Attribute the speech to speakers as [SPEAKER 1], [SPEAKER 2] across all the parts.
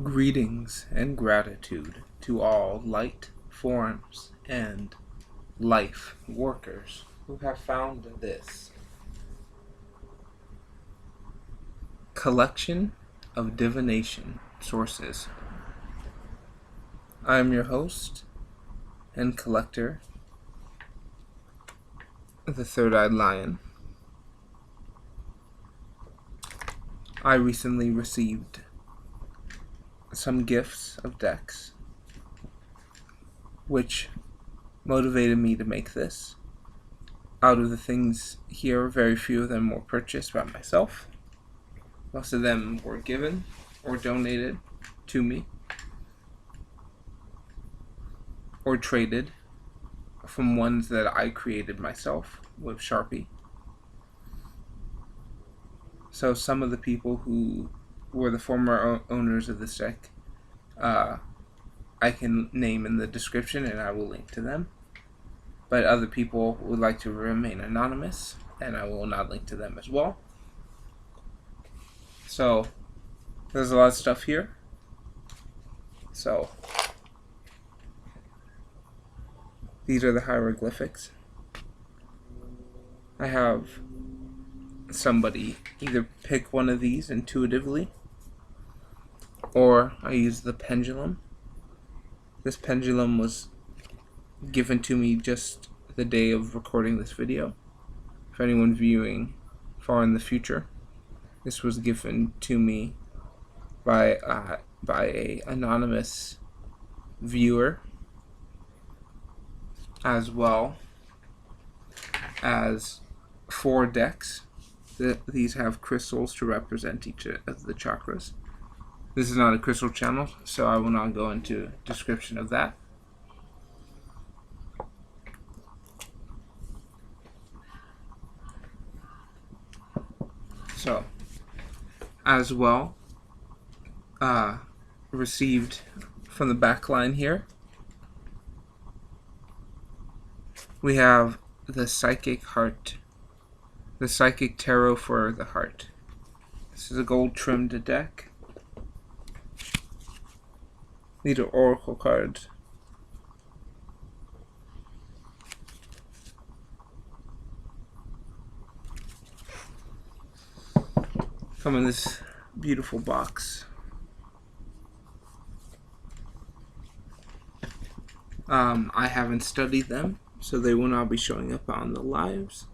[SPEAKER 1] Greetings and gratitude to all light forms and life workers who have found this collection of divination sources. I am your host and collector, the Third-Eyed Lion. I recently received some gifts of decks, which motivated me to make this. Out of the things here, very few of them were purchased by myself. Most of them were given or donated to me or traded from ones that I created myself with Sharpie. So some of the people who were the former owners of this deck, I can name in the description and I will link to them. But other people would like to remain anonymous, and I will not link to them as well. So there's a lot of stuff here. So these are the hieroglyphics. I have somebody either pick one of these intuitively, or I use the pendulum. This pendulum was given to me just the day of recording this video. For anyone viewing far in the future, this was given to me by a anonymous viewer, as well as 4 decks. These have crystals to represent each of the chakras. This is not a crystal channel, so I will not go into description of that. So, as well, received from the back line here, we have the Psychic Heart, the Psychic Tarot for the Heart. This is a gold trimmed deck. These are Oracle cards. Come in this beautiful box. I haven't studied them, so they will not be showing up on the lives.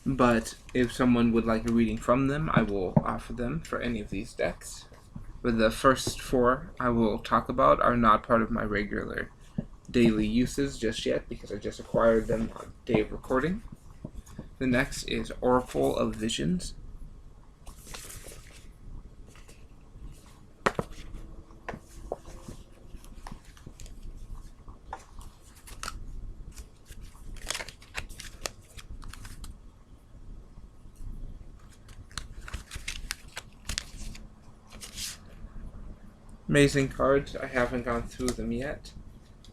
[SPEAKER 1] But if someone would like a reading from them, I will offer them for any of these decks. But the first 4 I will talk about are not part of my regular daily uses just yet, because I just acquired them on the day of recording. The next is Oracle of Visions. Amazing cards. I haven't gone through them yet.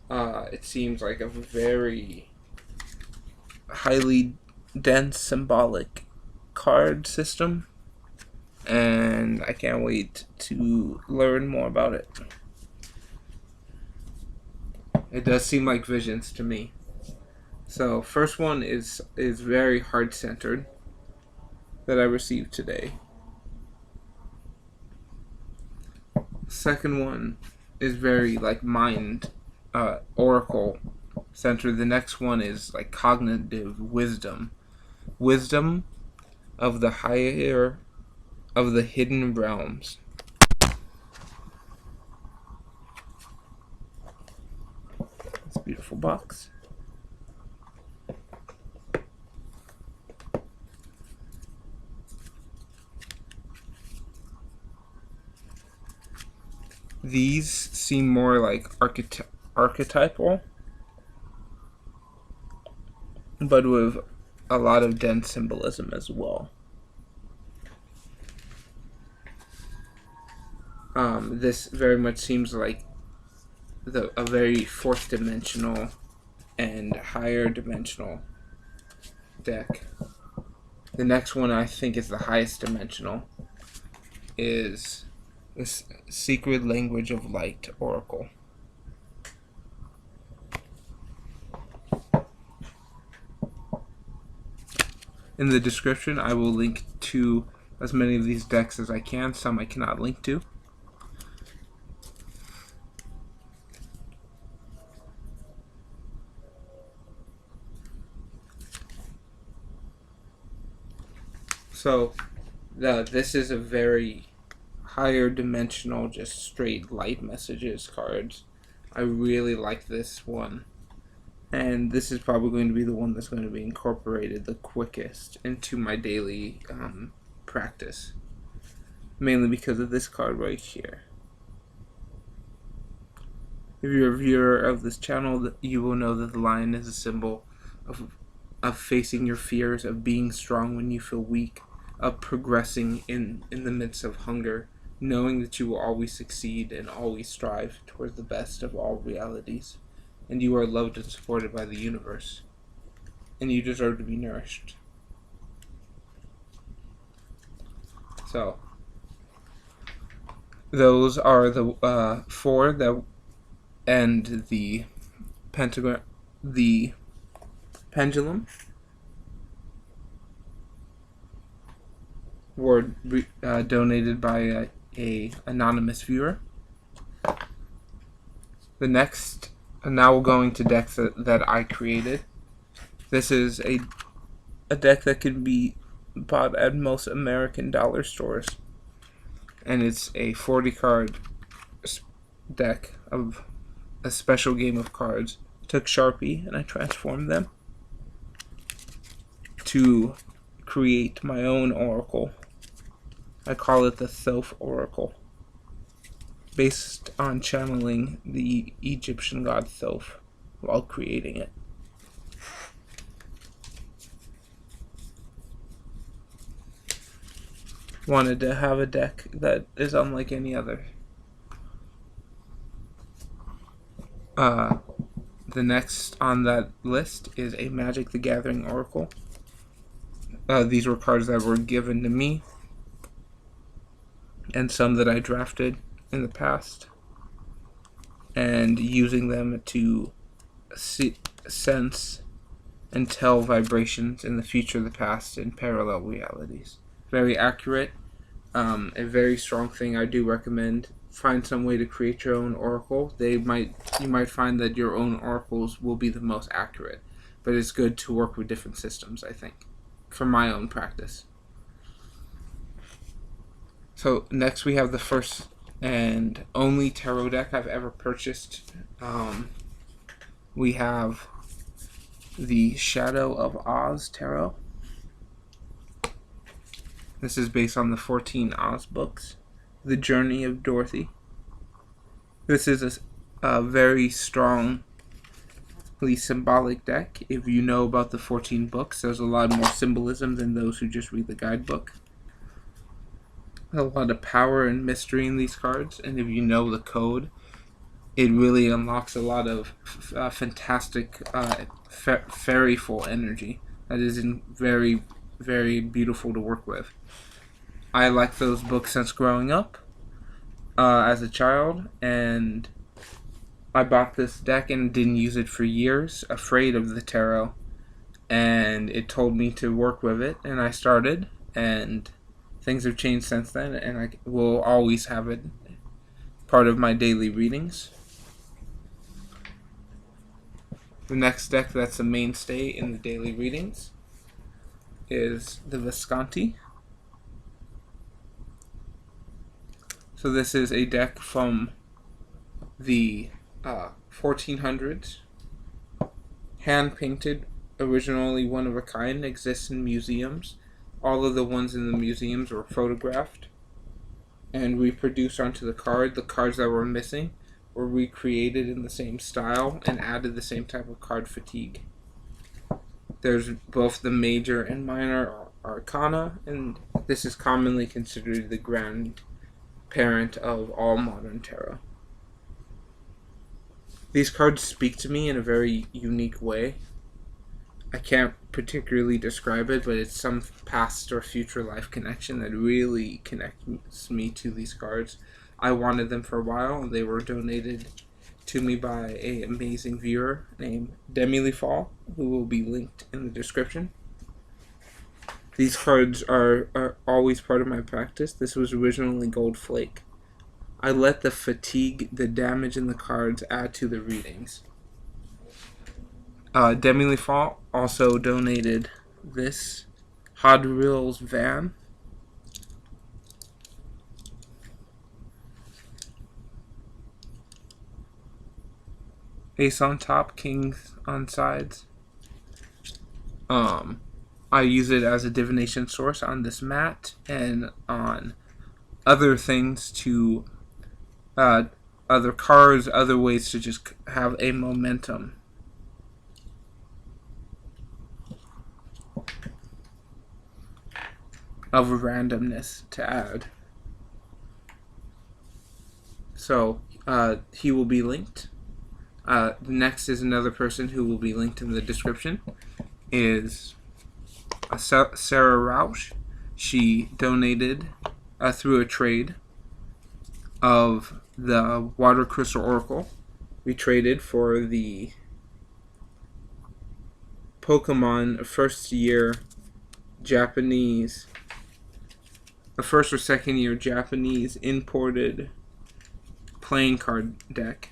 [SPEAKER 1] It seems like a very highly dense symbolic card system, and I can't wait to learn more about it. It does seem like visions to me. So first one is very heart-centered that I received today. Second one is very like mind oracle centered. The next one is like cognitive wisdom of the higher of the hidden realms. It's a beautiful box. These seem more like archetypal, but with a lot of dense symbolism as well. This very much seems like a very 4th dimensional and higher dimensional deck. The next one I think is the highest dimensional is This Secret Language of Light Oracle. In the description, I will link to as many of these decks as I can. Some I cannot link to. So, this is a very higher dimensional, just straight light messages cards. I really like this one. And this is probably going to be the one that's going to be incorporated the quickest into my daily practice. Mainly because of this card right here. If you're a viewer of this channel, you will know that the lion is a symbol of facing your fears, of being strong when you feel weak, of progressing in the midst of hunger, knowing that you will always succeed and always strive towards the best of all realities. And you are loved and supported by the universe. And you deserve to be nourished. So, those are the 4 that end the pentagram, the pendulum. Were donated by a anonymous viewer. The next, now we're going to decks that I created. This is a deck that can be bought at most American dollar stores, and it's a 40 card deck of a special game of cards. I took Sharpie and I transformed them to create my own oracle. I call it the Thoth Oracle, based on channeling the Egyptian god Thoth while creating it. Wanted to have a deck that is unlike any other. The next on that list is a Magic the Gathering Oracle. These were cards that were given to me, and some that I drafted in the past, and using them to sense and tell vibrations in the future, the past, and parallel realities. Very accurate, a very strong thing. I do recommend find some way to create your own oracle. You might find that your own oracles will be the most accurate, but it's good to work with different systems, I think, for my own practice. So next we have the first and only tarot deck I've ever purchased. We have the Shadow of Oz Tarot. This is based on the 14 Oz books. The Journey of Dorothy. This is a very strongly symbolic deck. If you know about the 14 books, there's a lot more symbolism than those who just read the guidebook. A lot of power and mystery in these cards, and if you know the code, it really unlocks a lot of fantastic fairyful energy that is very, very beautiful to work with. I like those books since growing up as a child, and I bought this deck and didn't use it for years, afraid of the tarot, and it told me to work with it, and I started, and things have changed since then, and I will always have it part of my daily readings. The next deck that's a mainstay in the daily readings is the Visconti. So this is a deck from the 1400s, hand-painted, originally one of a kind, exists in museums. All of the ones in the museums were photographed and reproduced onto the card. The cards that were missing were recreated in the same style and added the same type of card fatigue. There's both the major and minor arcana, and this is commonly considered the grandparent of all modern tarot. These cards speak to me in a very unique way. I can't particularly describe it, but it's some past or future life connection that really connects me to these cards. I wanted them for a while, and they were donated to me by an amazing viewer named Demilifal, who will be linked in the description. These cards are always part of my practice. This was originally Gold Flake. I let the fatigue, the damage in the cards add to the readings. Demilifal also donated this Hodril's Van. Ace on top, kings on sides. I use it as a divination source on this mat and on other things to, other cards, other ways to just have a momentum. Of randomness to add. So, he will be linked. Next is another person who will be linked in the description, is Sara Roush. She donated through a trade of the Water Crystal Oracle. We traded for the Pokemon first year Japanese, a first or second year Japanese imported playing card deck.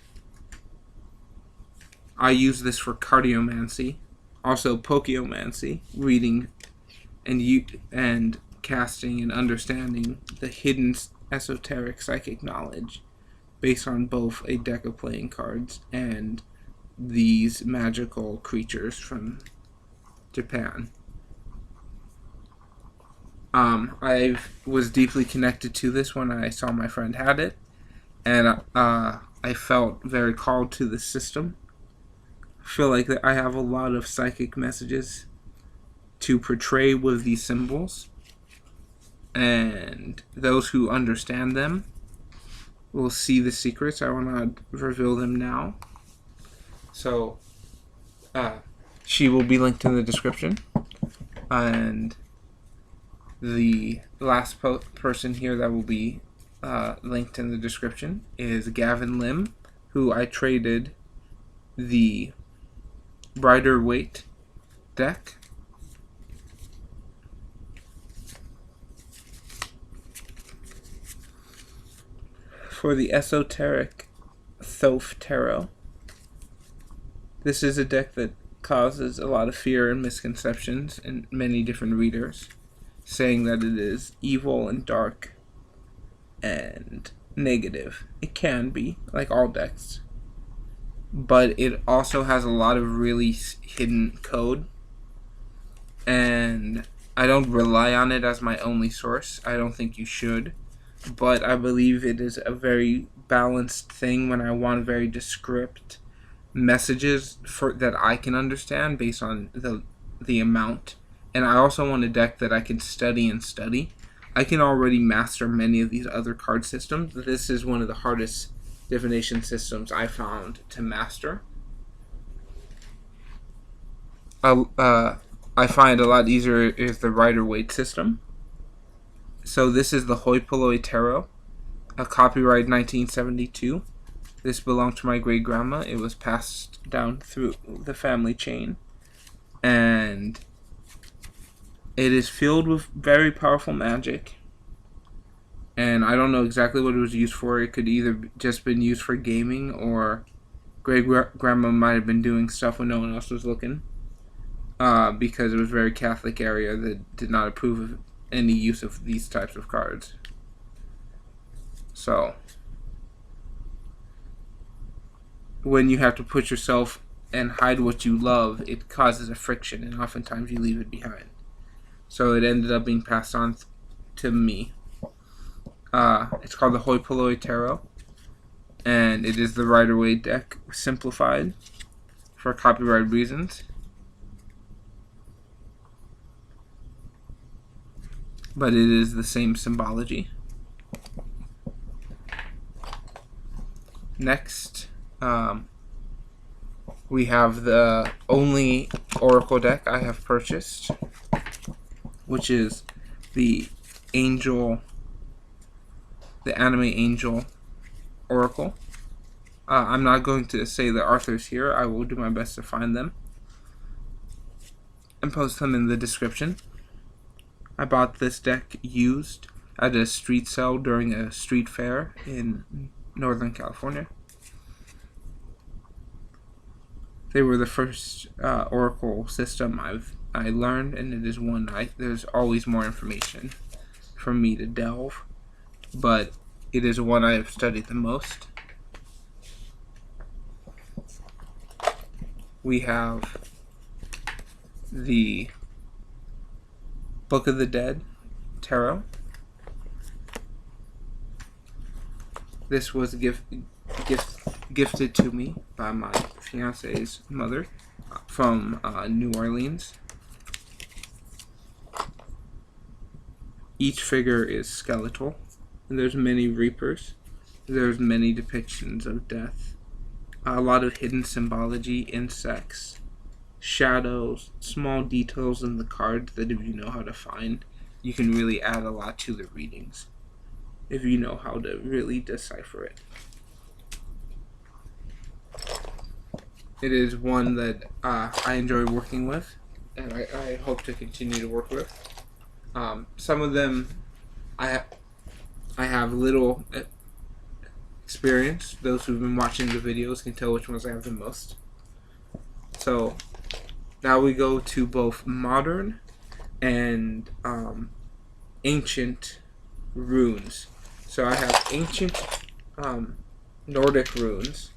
[SPEAKER 1] I use this for cardiomancy, also Pokeomancy, reading and casting and understanding the hidden esoteric psychic knowledge based on both a deck of playing cards and these magical creatures from Japan. I was deeply connected to this when I saw my friend had it, and I felt very called to the system. I feel like that I have a lot of psychic messages to portray with these symbols, and those who understand them will see the secrets. I will not reveal them now. So, she will be linked in the description, and the last person here that will be linked in the description is Gavin Lim, who I traded the Brighter Weight deck. For the esoteric Thoth Tarot. This is a deck that causes a lot of fear and misconceptions in many different readers, saying that it is evil and dark and negative. It can be, like all decks, but it also has a lot of really hidden code, and I don't rely on it as my only source. I don't think you should, but I believe it is a very balanced thing when I want very descript messages that I can understand based on the amount. And I also want a deck that I can study and study. I can already master many of these other card systems. This is one of the hardest divination systems I found to master. I find a lot easier is the Rider-Waite system. So this is the POLLOI Tarot, a copyright 1972. This belonged to my great-grandma. It was passed down through the family chain, and it is filled with very powerful magic. And I don't know exactly what it was used for. It could either just been used for gaming, or great-grandma might have been doing stuff when no one else was looking, because it was a very Catholic area that did not approve of any use of these types of cards. So, when you have to put yourself and hide what you love, it causes a friction, and oftentimes you leave it behind. So it ended up being passed on to me. It's called the POLLOI Tarot, and it is the Rider-Waite deck simplified for copyright reasons. But it is the same symbology. Next, we have the only Oracle deck I have purchased, which is the Angel, the Anime Angel Oracle. I'm not going to say the authors here. I will do my best to find them and post them in the description. I bought this deck used at a street sale during a street fair in Northern California. They were the first Oracle system I learned, and it is one there's always more information for me to delve, but it is one I have studied the most. We have the Book of the Dead Tarot. This was gifted to me by my fiance's mother from New Orleans. Each figure is skeletal, and there's many reapers. There's many depictions of death. A lot of hidden symbology, insects, shadows, small details in the cards that if you know how to find, you can really add a lot to the readings, if you know how to really decipher it. It is one that I enjoy working with, and I hope to continue to work with. Some of them I have little experience. Those who've been watching the videos can tell which ones I have the most. So now we go to both modern and ancient runes. So I have ancient Nordic runes.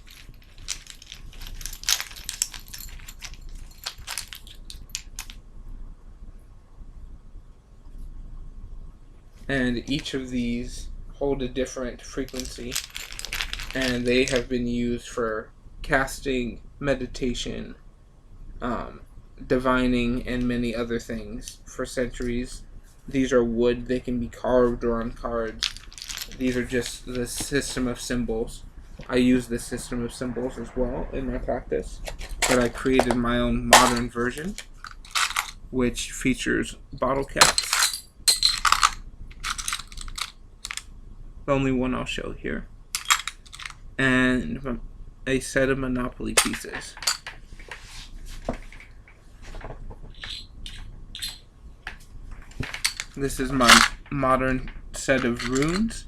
[SPEAKER 1] And each of these hold a different frequency, and they have been used for casting, meditation, divining, and many other things for centuries. These are wood. They can be carved or on cards. These are just the system of symbols. I use the system of symbols as well in my practice, but I created my own modern version, which features bottle caps. The only one I'll show here, and a set of Monopoly pieces. This is my modern set of runes.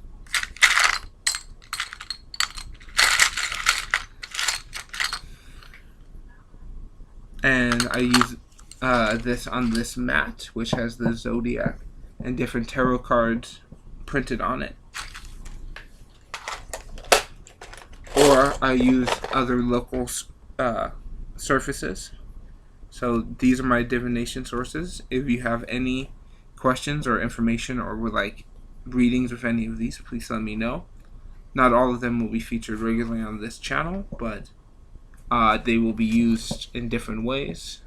[SPEAKER 1] And I use this on this mat, which has the zodiac and different tarot cards printed on it. Or I use other local surfaces. So these are my divination sources. If you have any questions or information or would like readings of any of these, please let me know. Not all of them will be featured regularly on this channel, but they will be used in different ways.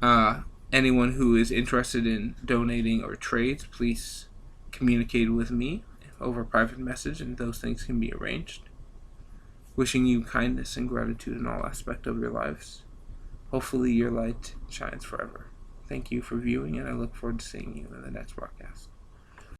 [SPEAKER 1] Anyone who is interested in donating or trades, please communicate with me over private message, and those things can be arranged. Wishing you kindness and gratitude in all aspects of your lives. Hopefully your light shines forever. Thank you for viewing, and I look forward to seeing you in the next broadcast.